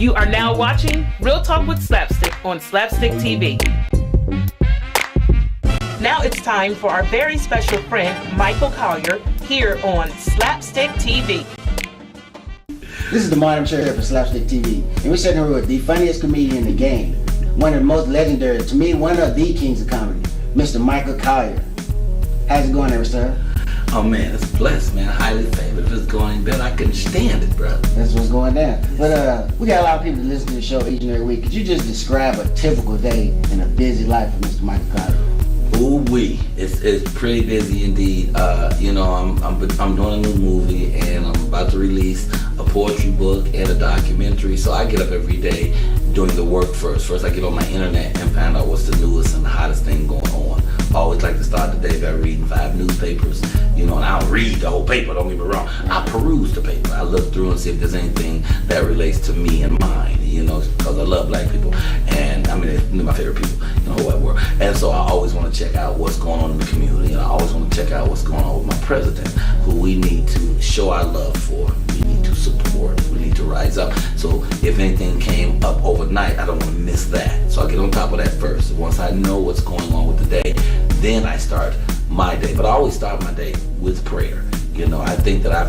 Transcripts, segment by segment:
You are now watching Real Talk with SlapStik on SlapStik TV. Now it's time for our very special friend, Michael Colyar, here on SlapStik TV. This is the Martin Chair for SlapStik TV, and we're sitting here with the funniest comedian in the game, one of the most legendary, to me, one of the kings of comedy, Mr. Michael Colyar. How's it going there, sir? Oh man, it's blessed, man. Highly favored. If it's going better, I couldn't stand it, brother. That's what's going down. But we got a lot of people that listen to the show each and every week. Could you just describe a typical day in a busy life of Mr. Michael Colyar? Ooh wee, it's pretty busy indeed. I'm doing a new movie and I'm about to release a poetry book and a documentary. So I get up every day doing the work first. First I get on my internet and find out what's the newest and the hottest thing going on. I always like to start the day by reading 5 newspapers, and I don't read the whole paper, don't get me wrong. I peruse the paper. I look through and see if there's anything that relates to me and mine, because I love black people. And I mean, they're my favorite people in the whole wide world. And so I always want to check out what's going on in the community, and I always want to check out what's going on with my president, who we need to show our love for. We need to support. We need to rise up. So if anything came up overnight, I don't want to miss that. So I get on top of that first. Once I know what's going on with the day, then I start my day. But I always start my day with prayer. I think that our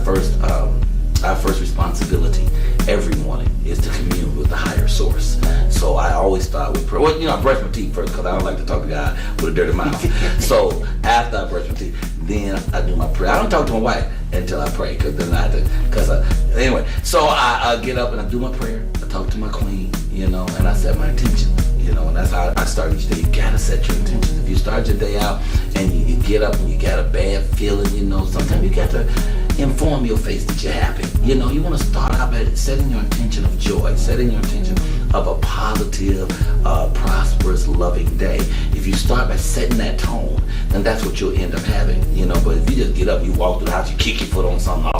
first responsibility every morning is to commune with the higher source. So I always start with prayer. Well, I brush my teeth first because I don't like to talk to God with a dirty mouth. So after I brush my teeth, then I do my prayer. I don't talk to my wife until I pray, because then I have to, anyway. So I get up and I do my prayer. I talk to my queen, and I set my intention. And that's how I start each day. You gotta set your intentions. If you start your day out and you get up and you got a bad feeling, sometimes you got to inform your face that you're happy. You want to start out by setting your intention of joy, setting your intention of a positive, prosperous, loving day. If you start by setting that tone, then that's what you'll end up having. But if you just get up, you walk through the house, you kick your foot on something,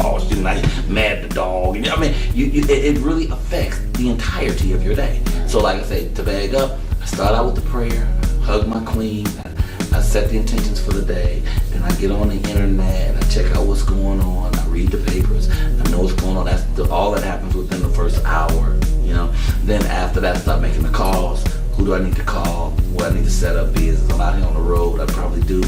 now you mad at the dog. It really affects the entirety of your day. So like I say, to bag up, I start out with the prayer, hug my queen, I set the intentions for the day, then I get on the internet and I check out what's going on, I read the papers, I know what's going on. All that happens within the first hour, Then after that, I start making the calls. Who do I need to call? What I need to set up is, I'm out here on the road, I probably do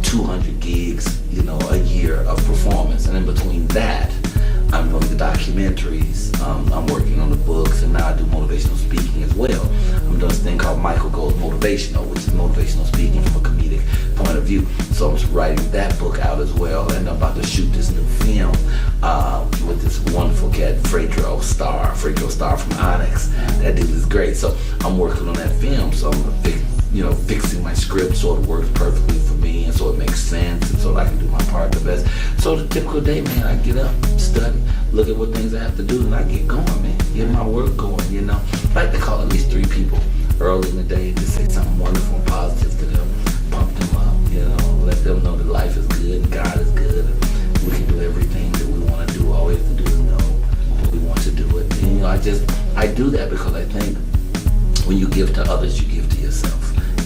200 gigs, a year of performance. And in between that, I'm doing the documentaries, I'm working on the books, and now I do motivational speaking as well. I'm doing this thing called Michael Goes Motivational, which is motivational speaking from a comedic point of view. So I'm just writing that book out as well, and I'm about to shoot this new film with this wonderful cat, Fredro Starr from Onyx. That dude is great. So I'm working on that film, so I'm fixing my script so it works perfectly for me, and so it makes sense, and so I can do my part the best. So the typical day, man, I get up, study, look at what things I have to do, and I get going, man, get my work going, I like to call at least 3 people early in the day to say something wonderful and positive to them, pump them up, let them know that life is good and God is good, and we can do everything that we want to do. All we have to do is know that we want to do it. And I do that because I think when you give to others, you give to yourself.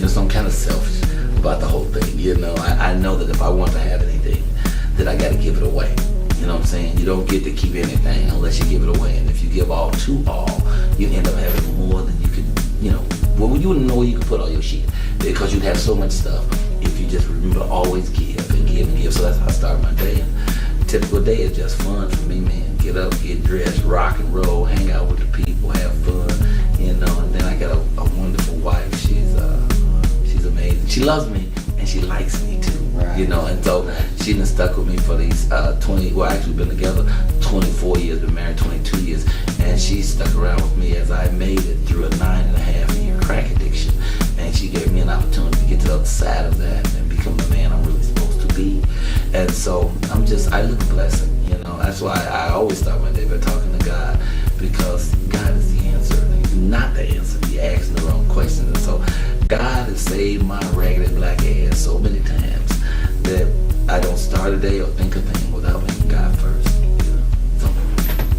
So I'm kind of selfish about the whole thing, I know that if I want to have anything, then I got to give it away. You know what I'm saying? You don't get to keep anything unless you give it away. And if you give all to all, you end up having more than you could, well, you wouldn't know where you could put all your shit, because you'd have so much stuff if you just remember to always give and give and give. So that's how I start my day. And typical day is just fun for me, man. Get up, get dressed, rock and roll, hang out with the people, have fun, and then I got a wonderful wife. She's amazing. She loves me and she likes me too, right. And so she done stuck with me for these actually been together 24 years, been married 22 years, and she stuck around with me as I made it through a 9.5-year crack addiction, and she gave me an opportunity to get to the other side of that and become the man I'm really supposed to be. And so I look a blessing, that's why I always start my day by talking to God, because God is the answer, He's not the answer. He asks the wrong questions. And so God has saved my raggedy black ass so many times that I don't start a day or think a thing without making God first. So,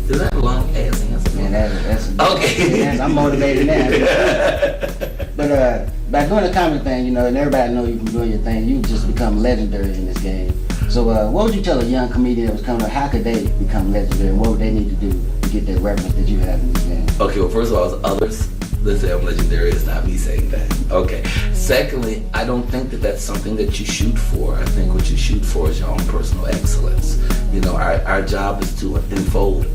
is that a long ass answer? Man, that's okay. I'm motivated now. But by doing the comedy thing, and everybody know you from doing your thing, you just become legendary in this game. So what would you tell a young comedian that was coming up? How could they become legendary, and what would they need to do to get that reference that you have in the game? Okay, well, first of all, others that say I'm legendary is not me saying that. Okay. Secondly, I don't think that that's something that you shoot for. I think what you shoot for is your own personal excellence. You know, our job is to unfold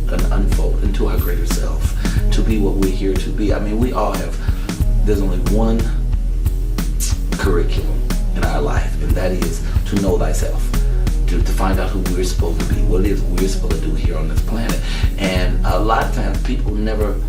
into our greater self, to be what we're here to be. I mean, we all have, there's only one curriculum in our life, and that is to know thyself. To find out who we're supposed to be, what it is we're supposed to do here on this planet. And a lot of times people never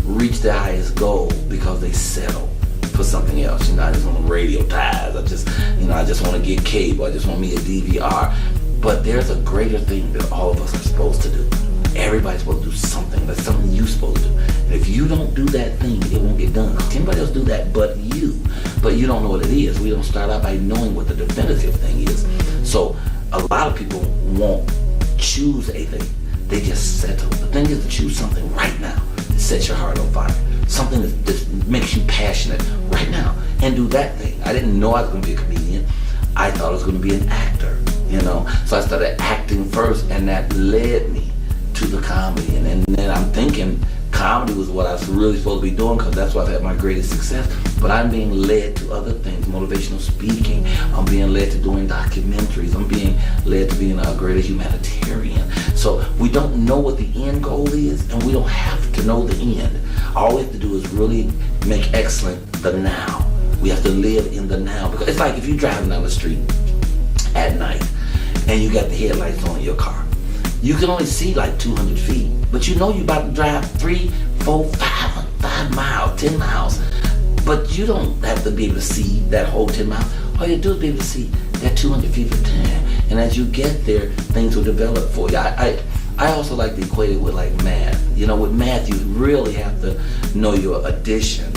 reach their highest goal because they settle for something else. You know, I just want radio ties, I just want to get cable, I just want me a DVR. But there's a greater thing that all of us are supposed to do. Everybody's supposed to do something. That's something you're supposed to do. And if you don't do that thing, it won't get done. Anybody else do that but you. But you don't know what it is. We don't start out by knowing what the definitive thing is. So a lot of people won't choose a thing. They just settle. The thing is to choose something right now that sets your heart on fire. Something that makes you passionate right now. And do that thing. I didn't know I was going to be a comedian. I thought I was going to be an actor, you know. So I started acting first, and that led me to the comedy. And then I'm thinking comedy was what I was really supposed to be doing, because that's where I've had my greatest success. But I'm being led to other things, motivational speaking. I'm being led to doing documentaries. I'm being led to being a greater humanitarian. So we don't know what the end goal is, and we don't have to know the end. All we have to do is really make excellent the now. We have to live in the now. Because it's like if you're driving down the street at night and you got the headlights on in your car. You can only see like 200 feet, but you know you're about to drive 3, 4, 5 miles, 10 miles. But you don't have to be able to see that whole 10 miles. All you do is be able to see that 200 feet of time. And as you get there, things will develop for you. I also like to equate it with like math. You know, with math, you really have to know your addition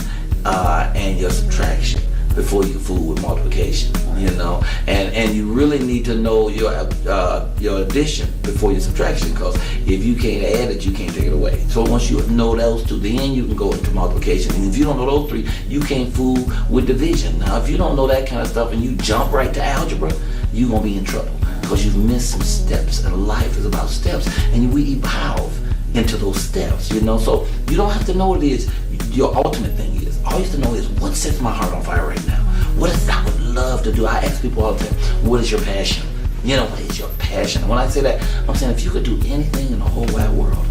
and your subtraction before you fool with multiplication, you know, and you really need to know your addition before your subtraction, because if you can't add it, you can't take it away. So once you know those two, then you can go into multiplication. And if you don't know those three, you can't fool with division. Now, if you don't know that kind of stuff and you jump right to algebra, you're gonna be in trouble because you've missed some steps, and life is about steps, and we evolve into those steps, you know. So you don't have to know what it is your ultimate thing is. All you have to know is what sets my heart on fire right now. What is I would love to do. I ask people all the time, what is your passion? You know, what is your passion? And when I say that, I'm saying if you could do anything in the whole wide world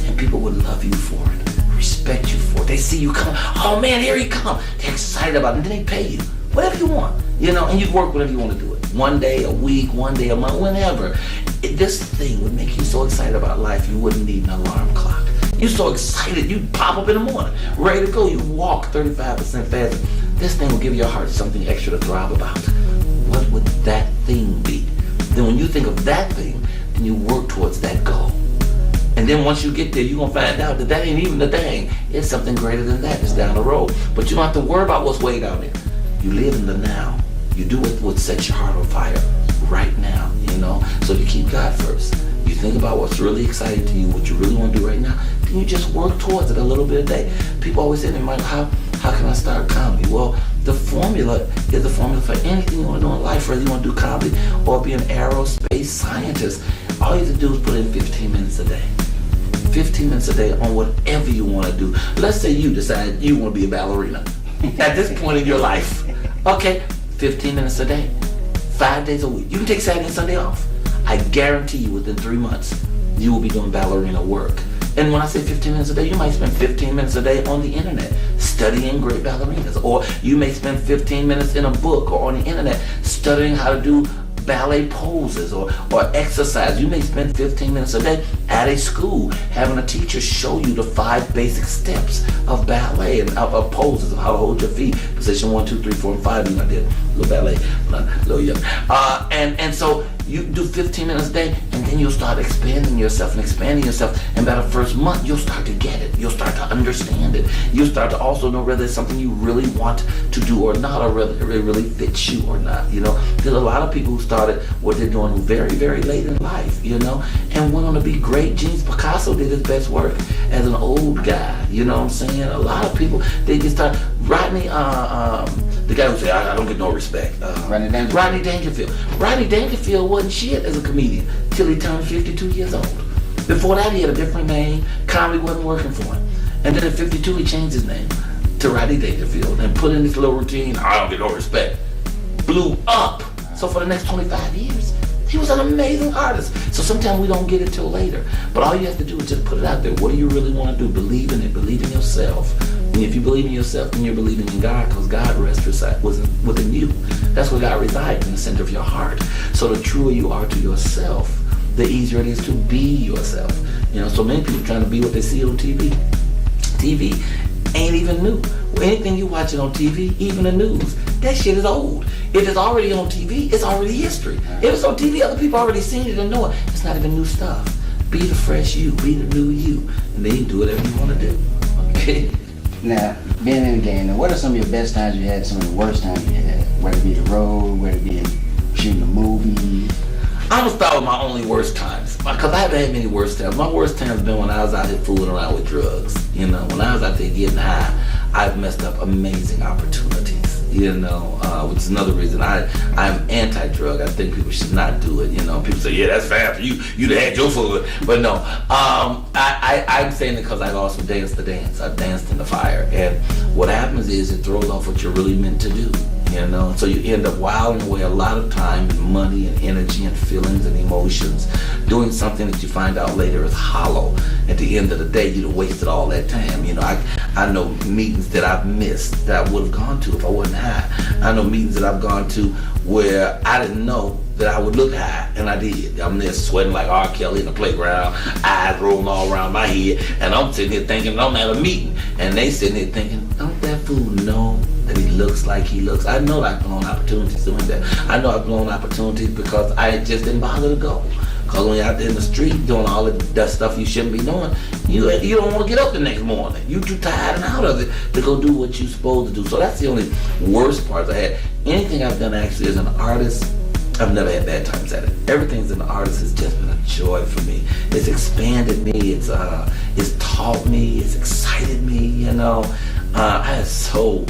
and people would love you for it, respect you for it, they see you come, oh man, here you come. They're excited about it, and then they pay you. Whatever you want, you know, and you work whatever you want to do it. One day, a week, one day, a month, whenever. This thing would make you so excited about life, you wouldn't need an alarm clock. You're so excited, you pop up in the morning, ready to go. You walk 35% faster. This thing will give your heart something extra to thrive about. What would that thing be? Then when you think of that thing, then you work towards that goal. And then once you get there, you're going to find out that that ain't even the thing. It's something greater than that. It's down the road. But you don't have to worry about what's way down there. You live in the now. You do what sets your heart on fire right now, you know? So you keep God first. You think about what's really exciting to you, what you really want to do right now, then you just work towards it a little bit a day. People always say to me, Mike, how can I start comedy? Well, the formula is the formula for anything you want to do in life, whether you want to do comedy or be an aerospace scientist. All you have to do is put in 15 minutes a day. 15 minutes a day on whatever you want to do. Let's say you decide you want to be a ballerina at this point in your life. Okay, 15 minutes a day, 5 days a week. You can take Saturday and Sunday off. I guarantee you within 3 months, you will be doing ballerina work. And when I say 15 minutes a day, you might spend 15 minutes a day on the internet studying great ballerinas. Or you may spend 15 minutes in a book or on the internet studying how to do ballet poses or exercise. You may spend 15 minutes a day at a school having a teacher show you the 5 basic steps of ballet and of poses, of how to hold your feet. Position 1, 2, 3, 4, and 5. You know, I did a little ballet, a little young. And so you do 15 minutes a day, and then you'll start expanding yourself. And by the first month, you'll start to get it. You'll start to understand it. You'll start to also know whether it's something you really want to do or not, or whether it really fits you or not. You know, there's a lot of people who started what they're doing very, very late in life, you know, and went on to be great genius. Picasso did his best work as an old guy, you know what I'm saying? A lot of people, they just start. Rodney, the guy who said, I don't get no respect. Rodney Dangerfield. Rodney Dangerfield wasn't shit as a comedian till he turned 52 years old. Before that, he had a different name. Comedy wasn't working for him. And then at 52, he changed his name to Rodney Dangerfield and put in this little routine. I don't get no respect. Blew up. So for the next 25 years, he was an amazing artist. So sometimes we don't get it till later. But all you have to do is just put it out there. What do you really want to do? Believe in it. Believe in yourself. And if you believe in yourself, then you're believing in God, because God rests within you. That's where God resides, in the center of your heart. So the truer you are to yourself, the easier it is to be yourself. So many people trying to be what they see on TV. TV ain't even new. Anything you watching on TV, even the news, that shit is old. If it's already on TV, it's already history. If it's on TV, other people already seen it and know it. It's not even new stuff. Be the fresh you, be the new you, and then you do whatever you want to do. Okay? Now, being in the game, now what are some of your best times you had, some of the worst times you had? Whether it be the road, whether it be shooting a movie? I'm gonna start with my only worst times, because I haven't had many worst times. My worst times been when I was out here fooling around with drugs. When I was out there getting high, I've messed up amazing opportunities. Which is another reason I'm anti-drug. I think people should not do it. People say, yeah, that's fine for you. You'd have had your food, but no. I'm saying it because I've also danced the dance. I've danced in the fire, and what happens is it throws off what you're really meant to do. So you end up wilding away a lot of time and money and energy and feelings and emotions doing something that you find out later is hollow. At the end of the day, you'd have wasted all that time. I know meetings that I've missed that I would have gone to if I wasn't high. I know meetings that I've gone to where I didn't know that I would look high, and I did. I'm there sweating like R. Kelly in the playground, eyes rolling all around my head, and I'm sitting here thinking I'm at a meeting, and they sitting here thinking, don't that fool know that he looks like he looks? I know I've blown opportunities doing that. I know I've blown opportunities because I just didn't bother to go. Because when you're out there in the street doing all of that stuff you shouldn't be doing, you don't want to get up the next morning. You too tired and out of it to go do what you're supposed to do. So that's the only worst part I had. Anything I've done actually as an artist, I've never had bad times at it. Everything as an artist has just been a joy for me. It's expanded me. It's taught me. It's excited me. I had so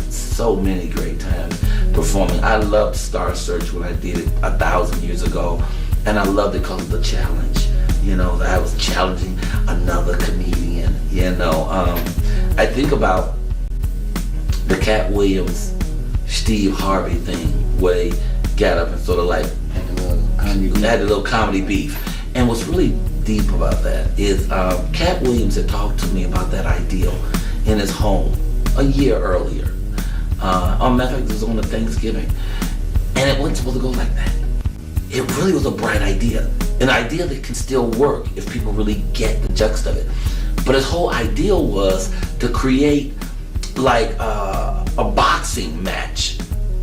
many great times performing. I loved Star Search when I did it 1,000 years ago, and I loved it because of the challenge. That I was challenging another comedian. I think about the Cat Williams, Steve Harvey thing, where they got up and sort of like had a little comedy beef. And what's really deep about that is Cat Williams had talked to me about that ideal in his home a year earlier. Matter of fact, it was on a Thanksgiving, and it wasn't supposed to go like that. It really was a bright idea, an idea that can still work if people really get the gist of it. But his whole ideal was to create like a boxing match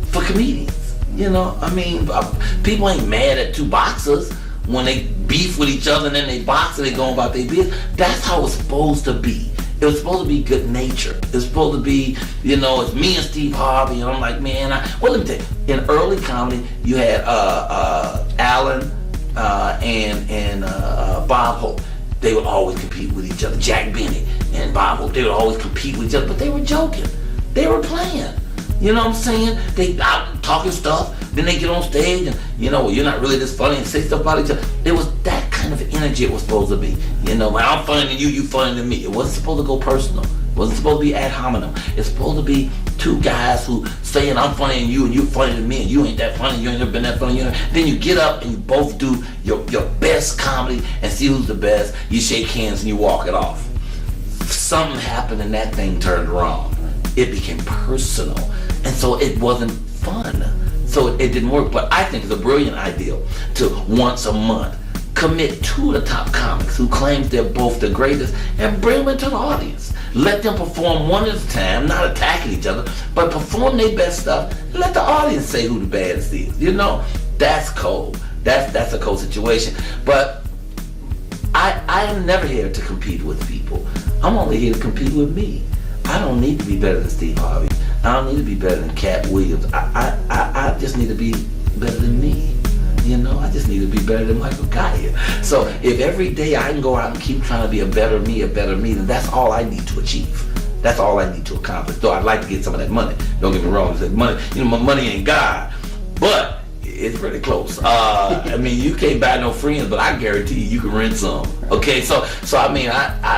for comedians. People ain't mad at two boxers when they beef with each other and then they box and they go about their business. That's how it's supposed to be. It was supposed to be good nature. It's supposed to be, it's me and Steve Harvey, and I'm like, man, let me tell you, in early comedy, you had Alan and Bob Hope. They would always compete with each other. Jack Benny and Bob Hope, they would always compete with each other, but they were joking. They were playing. You know what I'm saying? They out talking stuff, then they get on stage and, you're not really this funny, and say stuff about each other. It was that kind of energy it was supposed to be. When I'm funny than you, you funny than me. It wasn't supposed to go personal. It wasn't supposed to be ad hominem. It's supposed to be two guys who saying I'm funny than you and you're funny than me and you ain't that funny, you ain't never been that funny. Then you get up and you both do your best comedy and see who's the best. You shake hands and you walk it off. Something happened and that thing turned wrong. It became personal. And so it wasn't fun. So it didn't work. But I think it's a brilliant idea to once a month commit to the top comics who claims they're both the greatest and bring them into the audience. Let them perform one at a time, not attacking each other, but perform their best stuff and let the audience say who the baddest is. That's cold. That's a cold situation. But I am never here to compete with people. I'm only here to compete with me. I don't need to be better than Steve Harvey. I don't need to be better than Cat Williams. I just need to be better than me. I just need to be better than Michael Colyar. So if every day I can go out and keep trying to be a better me, then that's all I need to achieve. That's all I need to accomplish. Though I'd like to get some of that money. Don't get me wrong. Money, my money ain't God. But It's pretty close. I mean, you can't buy no friends, but I guarantee you can rent some. Okay, so I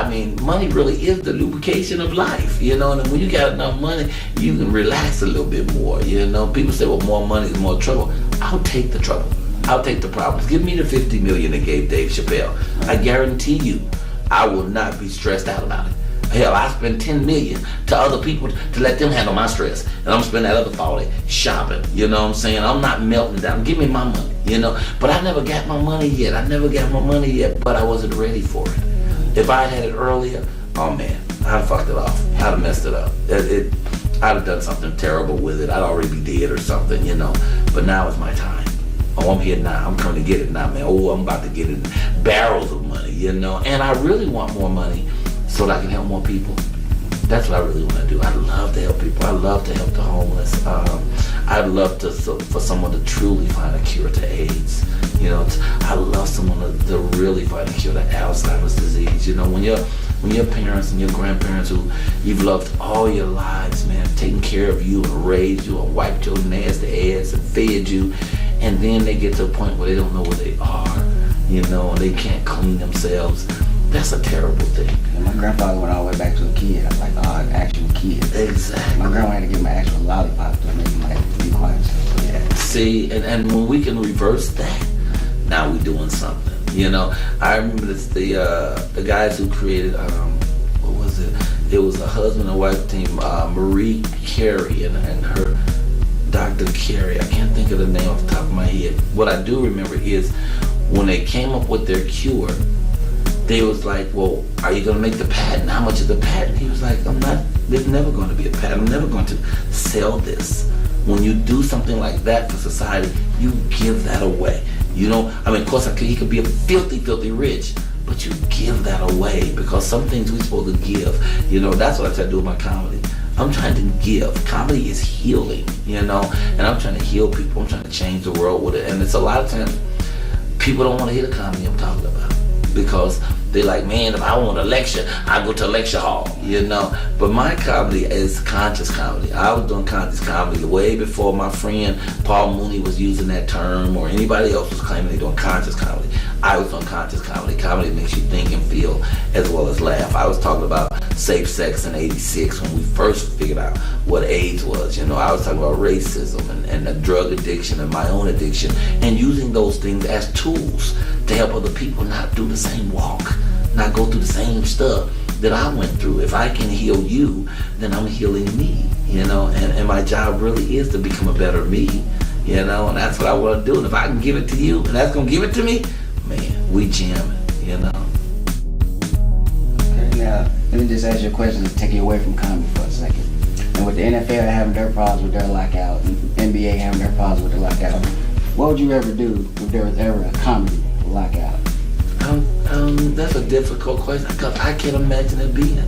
mean, money really is the lubrication of life, you know. And when you got enough money, you can relax a little bit more, you know. People say, well, more money is more trouble. I'll take the trouble. I'll take the problems. Give me the $50 million they gave Dave Chappelle. I guarantee you, I will not be stressed out about it. Hell, I spend $10 million to other people to let them handle my stress, and I'm spending that other 40 shopping. You know what I'm saying? I'm not melting down. Give me my money, you know. But I never got my money yet. But I wasn't ready for it. If I had it earlier, oh man, I'd fucked it off. I'd have messed it up. I'd have done something terrible with it. I'd already be dead or something, you know. But now is my time. Oh, I'm here now. I'm coming to get it now, man. Oh, I'm about to get it. Barrels of money, you know. And I really want more money so that I can help more people. That's what I really want to do. I'd love to help people. I'd love to help the homeless. I'd love for someone to truly find a cure to AIDS. You know, I love someone to really find a cure to Alzheimer's disease. You know, when your parents and your grandparents who you've loved all your lives, man, taking care of you and raised you and wiped your nasty ass and fed you, and then they get to a point where they don't know where they are, you know, and they can't clean themselves. That's a terrible thing. And my grandfather went all the way back to a kid, like an actual kid. Exactly. My grandma had to give him an actual lollipop to make him like be quiet. So, yeah. See, and when we can reverse that, now we're doing something. You know, I remember the guys who created what was it? It was a husband and wife team, Marie Carey and her Dr. Carey. I can't think of the name off the top of my head. What I do remember is when they came up with their cure, they was like, well, are you going to make the patent? How much is the patent? He was like, there's never going to be a patent. I'm never going to sell this. When you do something like that for society, you give that away. You know, I mean, of course, he could be a filthy, filthy rich, but you give that away because some things we're supposed to give. You know, that's what I try to do with my comedy. I'm trying to give. Comedy is healing, you know, and I'm trying to heal people. I'm trying to change the world with it. And it's a lot of times people don't want to hear the comedy I'm talking about because they're like, man, if I want a lecture, I go to a lecture hall, you know. But my comedy is conscious comedy. I was doing conscious comedy way before my friend Paul Mooney was using that term or anybody else was claiming they're doing conscious comedy. I was doing conscious comedy. Comedy makes you think and feel as well as laugh. I was talking about safe sex in '86 when we first figured out what AIDS was. You know, I was talking about racism and the drug addiction and my own addiction and using those things as tools to help other people not do the same walk, not go through the same stuff that I went through. If I can heal you, then I'm healing me, you know, and my job really is to become a better me, you know, and that's what I want to do. And if I can give it to you and that's going to give it to me, man, we jamming, you know. Okay, now, let me just ask you a question to take you away from comedy for a second. And with the NFL having their problems with their lockout and NBA having their problems with their lockout, what would you ever do if there was ever a comedy lockout? That's a difficult question because I can't imagine it being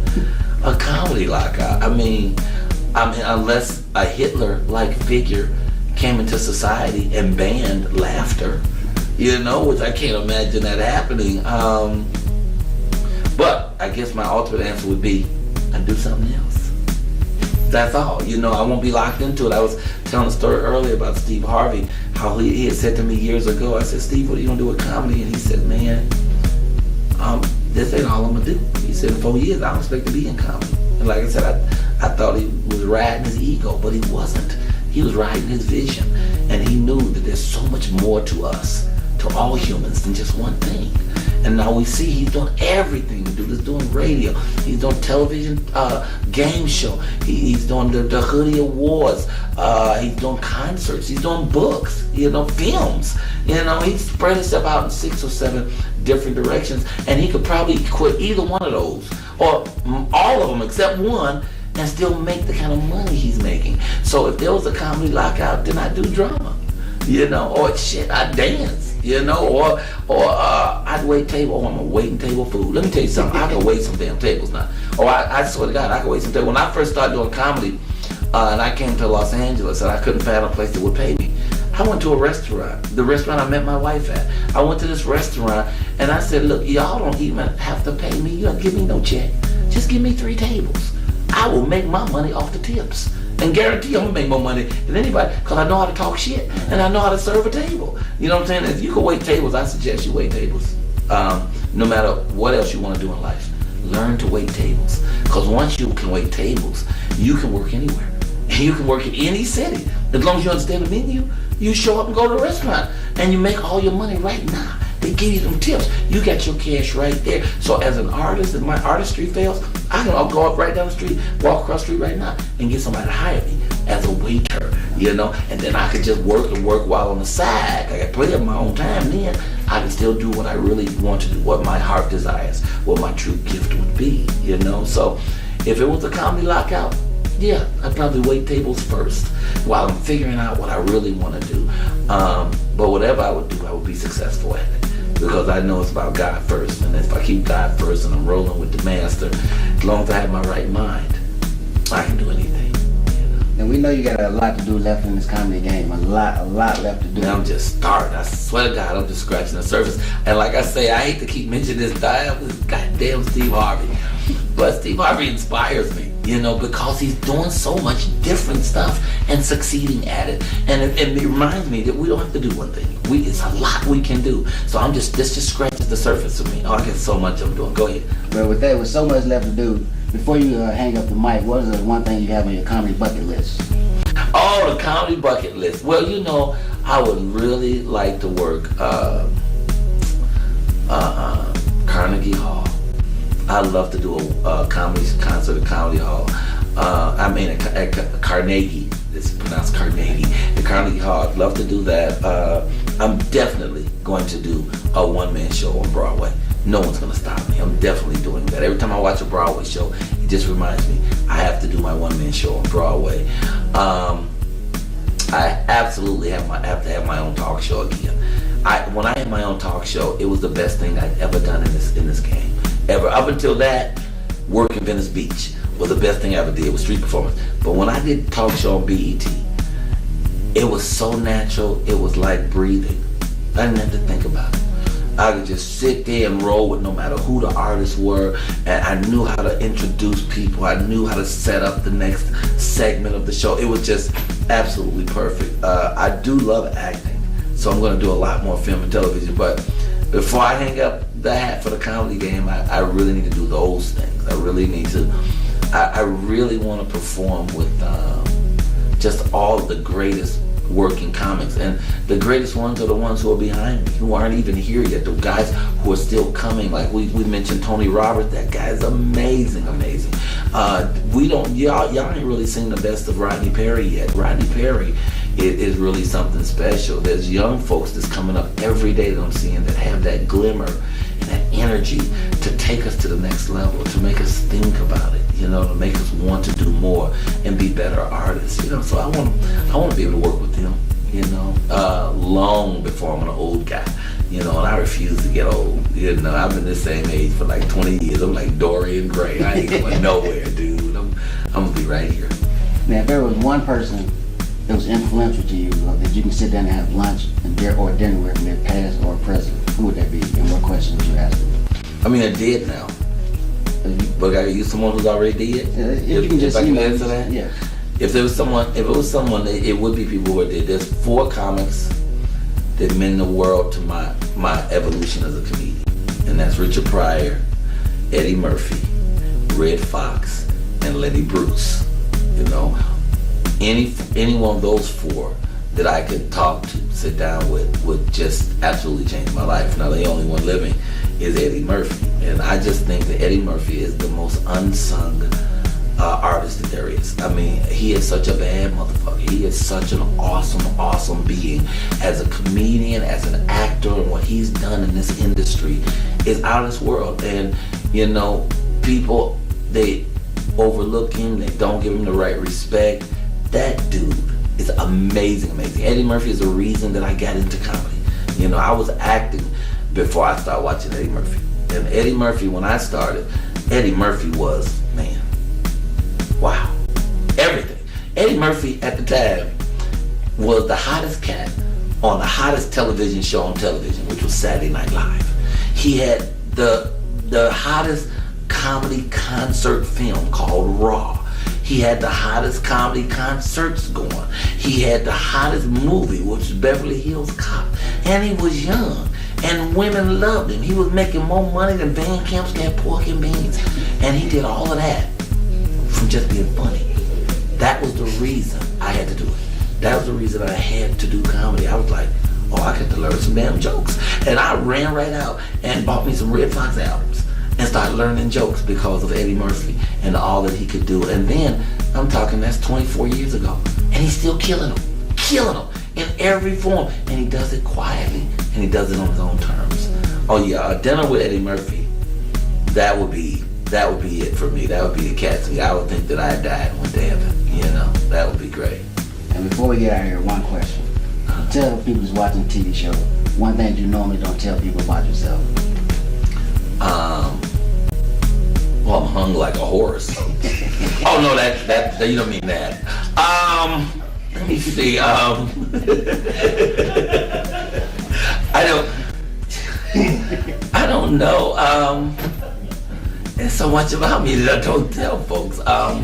a comedy lockout. I mean, unless a Hitler-like figure came into society and banned laughter, you know, which I can't imagine that happening. But I guess my ultimate answer would be, I'd do something else. That's all. You know, I won't be locked into it. I was telling a story earlier about Steve Harvey, how he had said to me years ago, I said, Steve, what are you going to do with comedy? And he said, man, this ain't all I'm going to do. He said, in 4 years, I don't expect to be in comedy. And like I said, I thought he was riding his ego, but he wasn't. He was riding his vision. And he knew that there's so much more to us, to all humans, than just one thing. And now we see he's doing everything. The dude is doing radio. He's doing television game show. He's doing the Hoodie Awards. He's doing concerts. He's doing books, you know, films. You know, he's spread himself out in 6 or 7 different directions. And he could probably quit either one of those or all of them except one and still make the kind of money he's making. So if there was a comedy lockout, then I'd do drama, you know, or shit, I'd dance. You know, or I'd wait table. Oh, I'm a waiting table food. Let me tell you something. I can wait some damn tables now. Or I swear to God, I can wait some tables. When I first started doing comedy, and I came to Los Angeles, and I couldn't find a place that would pay me, I went to a restaurant. The restaurant I met my wife at. I went to this restaurant, and I said, look, y'all don't even have to pay me. You don't give me no check. Just give me 3 tables. I will make my money off the tips. and guarantee I'm gonna make more money than anybody because I know how to talk shit and I know how to serve a table. You know what I'm saying? If you can wait tables, I suggest you wait tables. No matter what else you want to do in life, learn to wait tables. Because once you can wait tables, you can work anywhere. And you can work in any city. As long as you understand the menu, you show up and go to a restaurant and you make all your money right now. They give you them tips. You got your cash right there. So as an artist, if my artistry fails, I'll go up right down the street, walk across the street right now and get somebody to hire me as a waiter, you know, and then I could just work while on the side. I got plenty of my own time then. I can still do what I really want to do, what my heart desires, what my true gift would be, you know. So if it was a comedy lockout, yeah, I'd probably wait tables first while I'm figuring out what I really want to do. But whatever I would do, I would be successful at it because I know it's about God first. And if I keep God first and I'm rolling with the master, as long as I have my right mind, I can do anything. And we know you got a lot to do left in this comedy game. A lot left to do. And I'm just starting. I swear to God, I'm just scratching the surface. And like I say, I hate to keep mentioning this goddamn Steve Harvey. But Steve Harvey inspires me, you know, because he's doing so much different stuff and succeeding at it. And it reminds me that we don't have to do one thing. It's a lot we can do. So this just scratches the surface of me. Oh, I got so much I'm doing. Go ahead. Well, with so much left to do, before you hang up the mic, what is the one thing you have on your comedy bucket list? Oh, the comedy bucket list. Well, you know, I would really like to work Carnegie Hall. I'd love to do a comedy concert at Comedy Hall. At Carnegie. It's pronounced Carnegie. The Carnegie Hall. I'd love to do that. I'm definitely going to do a one-man show on Broadway. No one's gonna stop me. I'm definitely doing that. Every time I watch a Broadway show, it just reminds me I have to do my one-man show on Broadway. I absolutely have to have my own talk show again. When I had my own talk show, it was the best thing I'd ever done in this game. Ever. Up until that, work in Venice Beach was the best thing I ever did with street performance. But when I did talk show on BET, it was so natural, it was like breathing. I didn't have to think about it. I could just sit there and roll with no matter who the artists were, and I knew how to introduce people. I knew how to set up the next segment of the show. It was just absolutely perfect. I do love acting, so I'm going to do a lot more film and television, but before I hang up the hat for the comedy game, I really need to do those things. I really want to perform with just all of the greatest working comics, and the greatest ones are the ones who are behind me, who aren't even here yet. The guys who are still coming, like we mentioned Tony Roberts. That guy is amazing. Y'all ain't really seen the best of Rodney Perry yet. Rodney Perry is really something special. There's young folks that's coming up every day that I'm seeing that have that glimmer and that energy to take us to the next level, to make us think about it, you know, to make us want to do more and be better artists, you know. So I want to be able to work with them, you know, long before I'm an old guy, you know, and I refuse to get old, you know. I've been the same age for like 20 years. I'm like Dorian Gray. I ain't going nowhere, dude. I'm gonna be right here. Now, if there was one person that was influential to you, that you can sit down and have lunch and dinner with, in their past or present, who would that be, and what questions would you ask them? I mean, I did now, but I use someone who's already dead. If I can answer that, yeah. If it was someone, it would be people who are dead. There's 4 comics that meant the world to my evolution as a comedian, and that's Richard Pryor, Eddie Murphy, Red Fox, and Lenny Bruce. You know, any one of those 4 that I could talk to, sit down with, would just absolutely change my life. Now, the only one living is Eddie Murphy, and I just think that Eddie Murphy is the most unsung artist that there is. I mean, he is such a bad motherfucker. He is such an awesome being. As a comedian, as an actor, and what he's done in this industry is out of this world. And, you know, people, they overlook him, they don't give him the right respect. That dude is amazing. Eddie Murphy is the reason that I got into comedy. You know, I was acting before I started watching Eddie Murphy. And Eddie Murphy, when I started, Eddie Murphy was, man, wow, everything. Eddie Murphy at the time was the hottest cat on the hottest television show on television, which was Saturday Night Live. He had the hottest comedy concert film called Raw. He had the hottest comedy concerts going. He had the hottest movie, which was Beverly Hills Cop. And he was young. And women loved him. He was making more money than Van Camp's got pork and beans. And he did all of that from just being funny. That was the reason I had to do it. That was the reason I had to do comedy. I was like, oh, I got to learn some damn jokes. And I ran right out and bought me some Red Fox albums and started learning jokes because of Eddie Murphy and all that he could do. And then, I'm talking, that's 24 years ago. And he's still killing them in every form. And he does it quietly, and he does it on his own terms. Oh yeah, a dinner with Eddie Murphy, that would be it for me. That would be the cat to me. I would think that I died and went to heaven. You know, that would be great. And before we get out of here, one question. Tell the people who's watching the TV show one thing you normally don't tell people about yourself. Well, I'm hung like a horse. Oh no, that you don't mean that. Let me see. I don't know. There's so much about me that I don't tell folks. I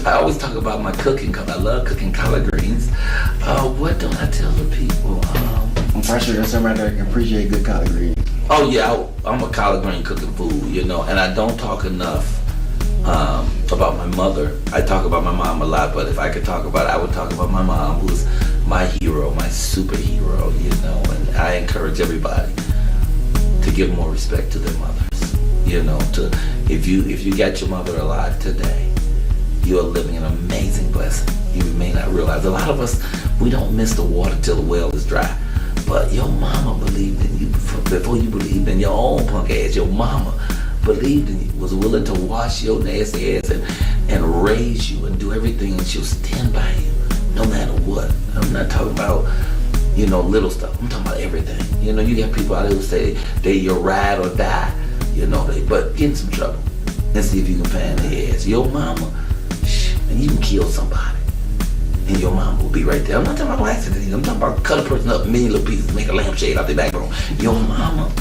always talk about my cooking because I love cooking collard greens. What don't I tell the people? I'm pretty sure there's somebody that can appreciate good collard greens. Oh yeah, I'm a collard green cooking food, you know, and I don't talk enough about my mother. I talk about my mom a lot, but if I could talk about it, I would talk about my mom, who's my hero, my superhero, you know, and I encourage everybody to give more respect to their mothers. You know, if you got your mother alive today, you are living an amazing blessing. You may not realize. A lot of us, we don't miss the water till the well is dry. But your mama believed in you before you believed in your own punk ass. Your mama believed in you, was willing to wash your nasty ass and raise you and do everything, and she'll stand by you no matter what. I'm not talking about, you know, little stuff. I'm talking about everything. You know, you got people out there who say they your ride or die. You know, but get in some trouble and see if you can find their ass. Your mama, and you can kill somebody, and your mama will be right there. I'm not talking about blacks. I'm talking about cut a person up in many little pieces, make a lampshade out their backbone. Your mama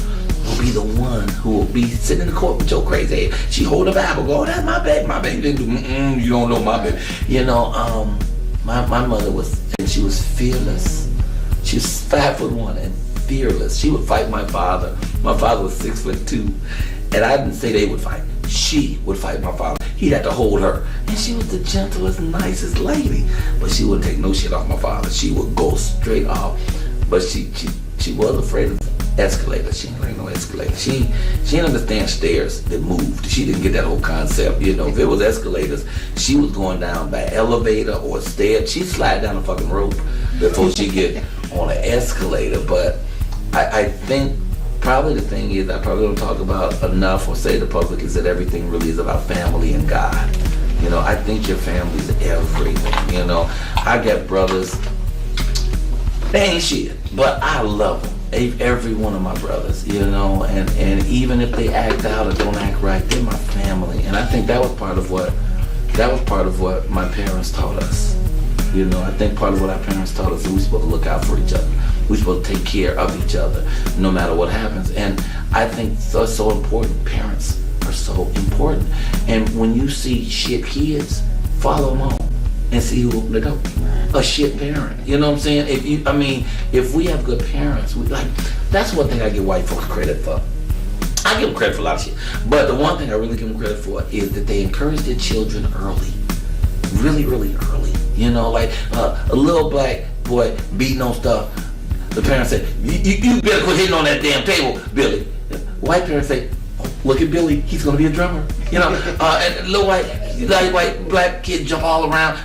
will be the one who will be sitting in the court with your crazy ass. She hold the Bible, go, oh, that's my baby. My baby didn't do, you don't know my baby. You know, my mother was, and she was fearless. She was 5'1" and fearless. She would fight my father. My father was 6'2", and I didn't say they would fight. She would fight my father. He'd have to hold her. And she was the gentlest, nicest lady. But she wouldn't take no shit off my father. She would go straight off. But she was afraid of escalators. She didn't like no escalator. She didn't understand stairs that moved. She didn't get that whole concept. You know, if it was escalators, she was going down by elevator or stairs. She'd slide down a fucking rope before she get on an escalator. But I think probably the thing is I probably don't talk about enough or say to the public is that everything really is about family and God. You know, I think your family's everything. You know, I got brothers, they ain't shit, but I love them. Every one of my brothers, you know, and even if they act out or don't act right, they're my family. And I think that was part of what my parents taught us. You know, I think part of what our parents taught us is we're supposed to look out for each other. We're supposed to take care of each other no matter what happens. And I think that's so important. Parents are so important. And when you see shit kids, follow them home and see who opened the door. A shit parent. You know what I'm saying? If we have good parents, that's one thing I give white folks credit for. I give them credit for a lot of shit. But the one thing I really give them credit for is that they encourage their children early. Really, really early. You know, like a little black boy beating on stuff. The parents say, you better quit hitting on that damn table, Billy. White parents say, oh, look at Billy, he's gonna be a drummer. You know, and little white black kids jump all around,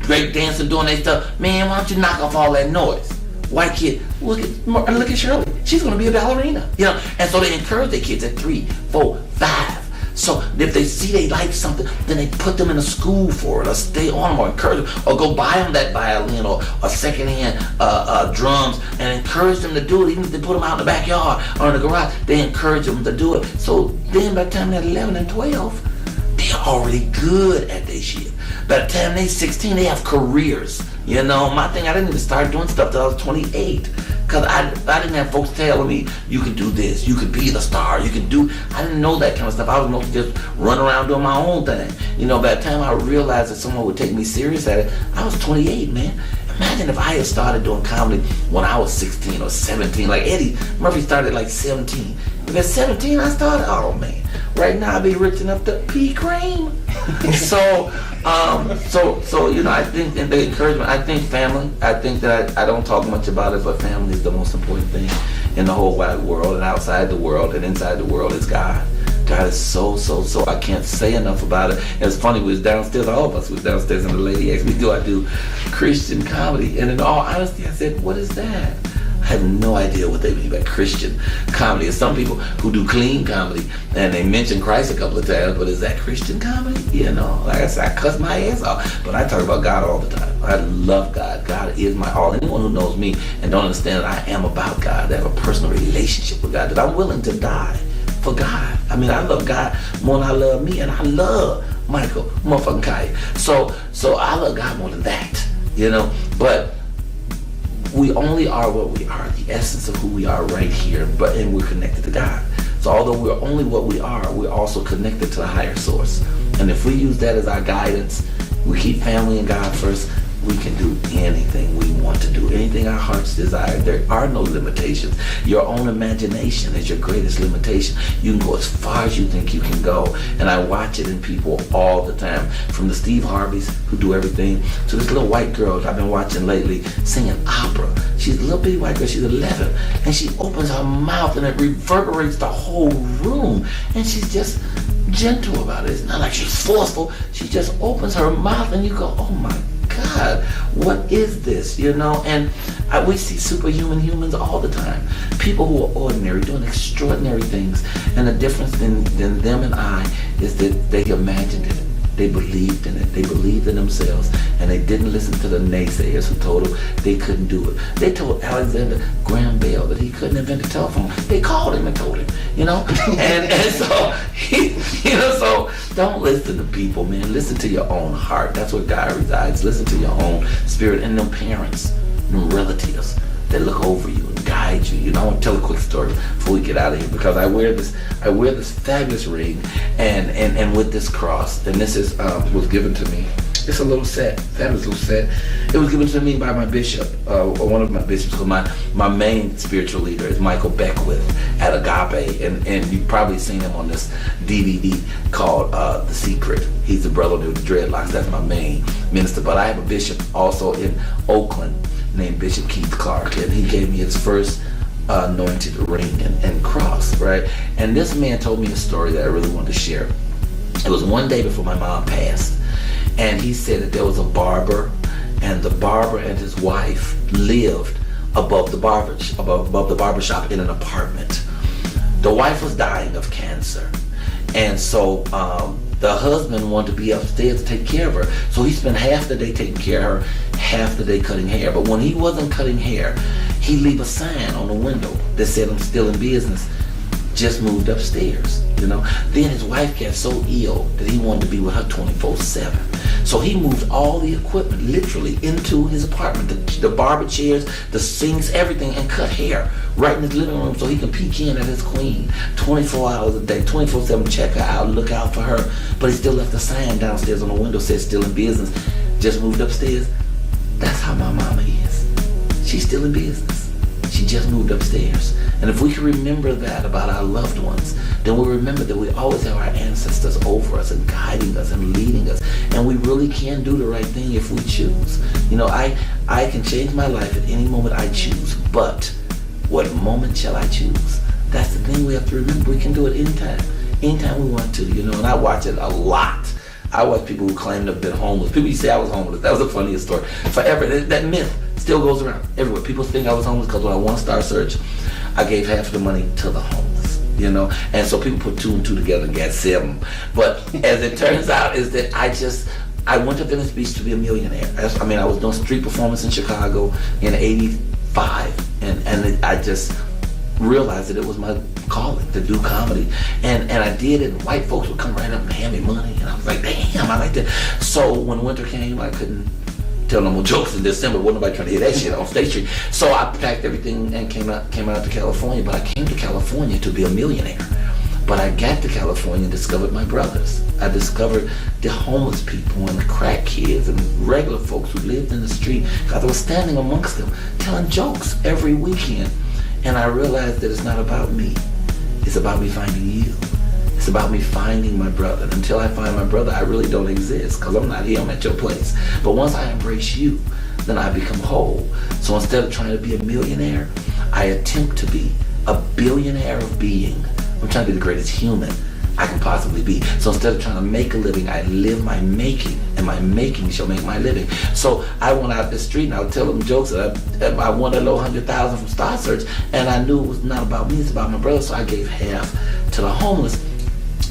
break dancing, doing their stuff. Man, why don't you knock off all that noise? White kid, look at Shirley, she's gonna be a ballerina. You know, and so they encourage their kids at 3, 4, 5. So if they see they like something, then they put them in a school for it, or stay on them, or encourage them, or go buy them that violin or secondhand drums, and encourage them to do it. Even if they put them out in the backyard or in the garage, they encourage them to do it. So then by the time they're 11 and 12, they're already good at their shit. By the time they're 16, they have careers. You know, my thing, I didn't even start doing stuff till I was 28. Because I didn't have folks telling me, you can do this, you can be the star, you can do, I didn't know that kind of stuff. I was mostly just running around doing my own thing. By the time I realized that someone would take me serious at it, I was 28, man. Imagine if I had started doing comedy when I was 16 or 17, like Eddie Murphy started at like 17. If at 17 I started, oh man, right now I'd be rich enough to pee cream. So I think, and the encouragement, I think family, I think that I don't talk much about it, but family is the most important thing in the whole wide world, and outside the world and inside the world is God. God is so, I can't say enough about it. And it's funny, we was downstairs, all of us was downstairs, and the lady asked me, do I do Christian comedy? And in all honesty, I said, what is that? I had no idea what they mean by Christian comedy. There's some people who do clean comedy, and they mention Christ a couple of times, but is that Christian comedy? Like I said, I cuss my ass off, but I talk about God all the time. I love God. God is my all. Anyone who knows me and don't understand that I am about God, that have a personal relationship with God, that I'm willing to die for God. I love God more than I love me, and I love Michael motherfucking Colyar. So I love God more than that, But we only are what we are, the essence of who we are right here, and we're connected to God. So although we're only what we are, we're also connected to the higher source. And if we use that as our guidance, we keep family and God first, we can do anything we want to do, anything our hearts desire. There are no limitations. Your own imagination is your greatest limitation. You can go as far as you think you can go. And I watch it in people all the time, from the Steve Harveys who do everything, to this little white girl I've been watching lately singing opera. She's a little bitty white girl, she's 11, and she opens her mouth and it reverberates the whole room. And she's just gentle about it. It's not like she's forceful. She just opens her mouth and you go, oh my God, what is this? And we see superhuman humans all the time. People who are ordinary doing extraordinary things. And the difference in them and I is that they imagined it. They believed in it. They believed in themselves, and they didn't listen to the naysayers who told them they couldn't do it. They told Alexander Graham Bell that he couldn't invent a telephone. They called him and told him, and so don't listen to people, man. Listen to your own heart. That's where God resides. Listen to your own spirit, and them parents, them relatives that look over you and guide you. I want to tell a quick story before we get out of here, because I wear this fabulous ring and with this cross, and this is was given to me. It's a little set, fabulous little set. It was given to me by my bishop, one of my bishops, because my main spiritual leader is Michael Beckwith at Agape, and you've probably seen him on this DVD called The Secret. He's the brother with the dreadlocks. That's my main minister. But I have a bishop also in Oakland named Bishop Keith Clark, and he gave me his first anointed ring and cross, right? And this man told me a story that I really wanted to share. It was one day before my mom passed, and he said that there was a barber, and the barber and his wife lived above the barber shop in an apartment. The wife was dying of cancer, and so the husband wanted to be upstairs to take care of her. So he spent half the day taking care of her, half the day cutting hair. But when he wasn't cutting hair, he'd leave a sign on the window that said, "I'm still in business, just moved upstairs." Then his wife got so ill that he wanted to be with her 24/7. So he moved all the equipment literally into his apartment, the barber chairs, the sinks, everything, and cut hair right in his living room so he can peek in at his queen 24 hours a day, 24/7, check her out, look out for her. But he still left a sign downstairs on the window, said still in business, just moved upstairs. That's how my mama is. She's still in business. She just moved upstairs. And if we can remember that about our loved ones, then we'll remember that we always have our ancestors over us and guiding us and leading us. And we really can do the right thing if we choose. I can change my life at any moment I choose, but what moment shall I choose? That's the thing we have to remember. We can do it anytime we want to, and I watch it a lot. I watch people who claim to have been homeless. People used to say I was homeless. That was the funniest story. Forever, that myth still goes around everywhere. People think I was homeless because when I won Star Search, I gave half of the money to the homeless, and so people put 2 and 2 together and got 7. But as it turns out, is that I went to Venice Beach to be a millionaire. I was doing street performance in Chicago in '85, and I just realized that it was my calling to do comedy, and I did it, and white folks would come right up and hand me money, and I was like, damn, I like that. So when winter came, I couldn't tell no more jokes in December. Wasn't nobody trying to hear that shit on State Street. So I packed everything and came out to California. But I came to California to be a millionaire. But I got to California and discovered my brothers. I discovered the homeless people and the crack kids and regular folks who lived in the street. I was standing amongst them, telling jokes every weekend. And I realized that it's not about me. It's about me finding you. It's about me finding my brother. And until I find my brother, I really don't exist, because I'm not here, I'm at your place. But once I embrace you, then I become whole. So instead of trying to be a millionaire, I attempt to be a billionaire of being. I'm trying to be the greatest human I can possibly be. So instead of trying to make a living, I live my making, and my making shall make my living. So I went out the street and I would tell them jokes that I won a low 100,000 from Star Search, and I knew it was not about me, it's about my brother. So I gave half to the homeless.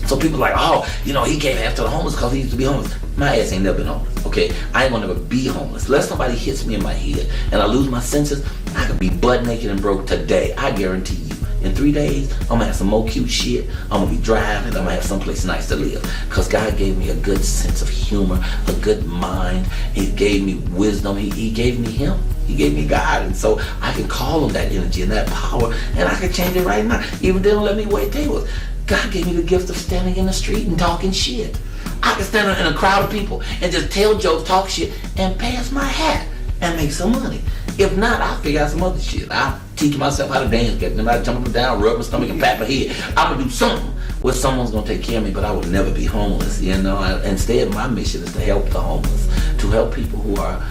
So people are like, oh, you know, he gave half to the homeless because he used to be homeless. My ass ain't never been homeless, okay? I ain't gonna never be homeless. Unless somebody hits me in my head and I lose my senses, I could be butt naked and broke today. I guarantee you. In 3 days, I'm gonna have some more cute shit. I'm gonna be driving. I'm gonna have someplace nice to live. Because God gave me a good sense of humor, a good mind. He gave me wisdom. He gave me Him. He gave me God. And so I can call on that energy and that power, and I can change it right now. Even they don't let me wait tables. God gave me the gift of standing in the street and talking shit. I can stand in a crowd of people and just tell jokes, talk shit, and pass my hat and make some money. If not, I'll figure out some other shit. I'll teach myself how to dance, get them out, jump up and down, rub my stomach and pat my head. I'm gonna do something where someone's gonna take care of me, but I will never be homeless, you know. Instead, my mission is to help the homeless, to help people who are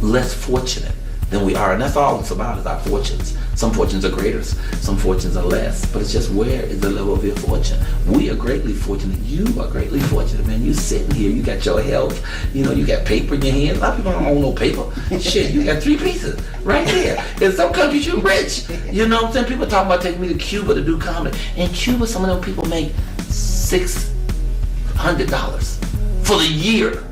less fortunate than we are. And that's all it's about, is our fortunes. Some fortunes are greater, some fortunes are less, but it's just where is the level of your fortune. We are greatly fortunate. You are greatly fortunate, man. You sitting here, you got your health, you know, you got paper in your hand. A lot of people don't own no paper. Shit, you got 3 pieces right there. In some countries, you're rich. You know what I'm saying? People talking about taking me to Cuba to do comedy. In Cuba, some of them people make $600 for the year.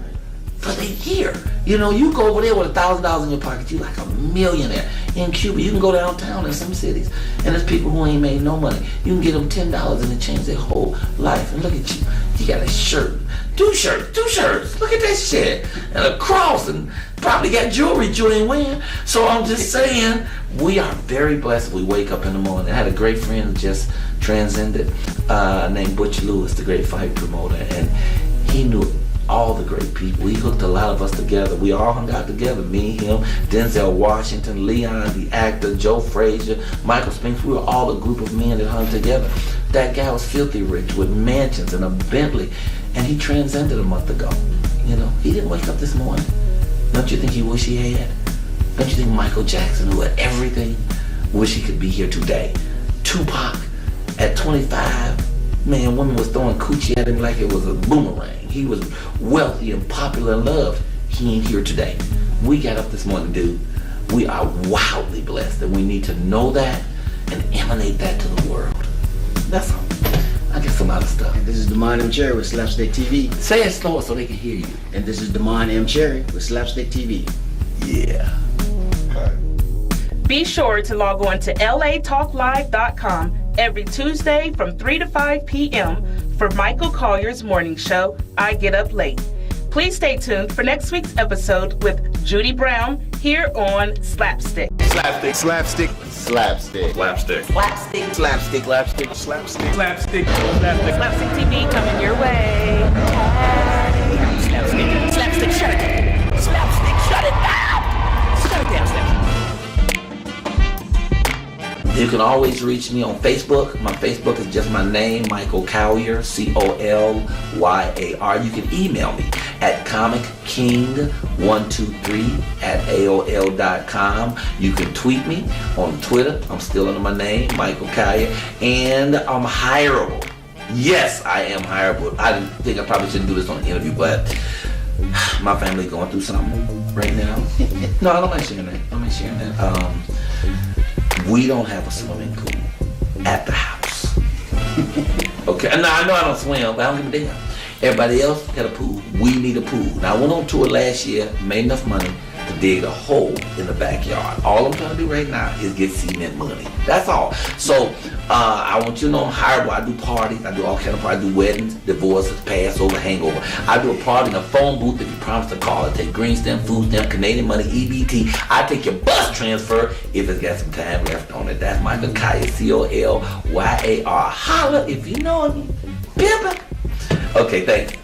For the year. You know, you go over there with $1,000 in your pocket, you're like a millionaire. In Cuba, you can go downtown in some cities, and there's people who ain't made no money. You can get them $10 and it change their whole life. And look at you. You got a shirt, 2 shirts. Look at that shit. And a cross, and probably got jewelry you ain't wearing. So I'm just saying, we are very blessed. We wake up in the morning. I had a great friend who just transcended, named Butch Lewis, the great fight promoter, and he knew all the great people. He hooked a lot of us together. We all hung out together. Me, him, Denzel Washington, Leon, the actor, Joe Frazier, Michael Spinks. We were all a group of men that hung together. That guy was filthy rich with mansions and a Bentley, and he transcended a month ago. You know, he didn't wake up this morning. Don't you think he wish he had? Don't you think Michael Jackson, who had everything, wish he could be here today? Tupac, at 25, man, women was throwing coochie at him like it was a boomerang. He was wealthy and popular and loved. He ain't here today. We got up this morning, dude. We are wildly blessed, and we need to know that and emanate that to the world. That's all. I get some other stuff. And this is Damon M. Cherry with SlapStik TV. Say it slower so they can hear you. And this is Damon M. Cherry with SlapStik TV. Yeah. Be sure to log on to latalklive.com every Tuesday from 3 to 5 p.m. for Michael Colyar's morning show, I Get Up Late. Please stay tuned for next week's episode with Judy Brown here on SlapStik. SlapStik. SlapStik. SlapStik. SlapStik. SlapStik. SlapStik. SlapStik. SlapStik TV coming your way. SlapStik. SlapStik, shut it down. SlapStik, shut it down. Shut it down, SlapStik. You can always reach me on Facebook. My Facebook is just my name, Michael Colyar, Colyar. You can email me at comicking123@aol.com. You can tweet me on Twitter. I'm still under my name, Michael Colyar, and I'm hireable. Yes, I am hireable. I didn't think I probably shouldn't do this on an interview, but my family going through something right now. No, I don't mind sharing that. We don't have a swimming pool at the house. Okay, now I know I don't swim, but I don't give a damn. Everybody else got a pool. We need a pool. Now I went on tour last year, made enough money to dig a hole in the backyard. All I'm trying to do right now is get cement money. That's all. So I want you to know I'm hireable. I do parties. I do all kind of parties. I do weddings, divorces, Passover, hangover. I do a party in a phone booth if you promise to call. I take green stamp, food stamp, Canadian money, EBT. I take your bus transfer if it's got some time left on it. That's Michael Colyar, Colyar. Holla if you know me. Pimpin'. Okay, thanks.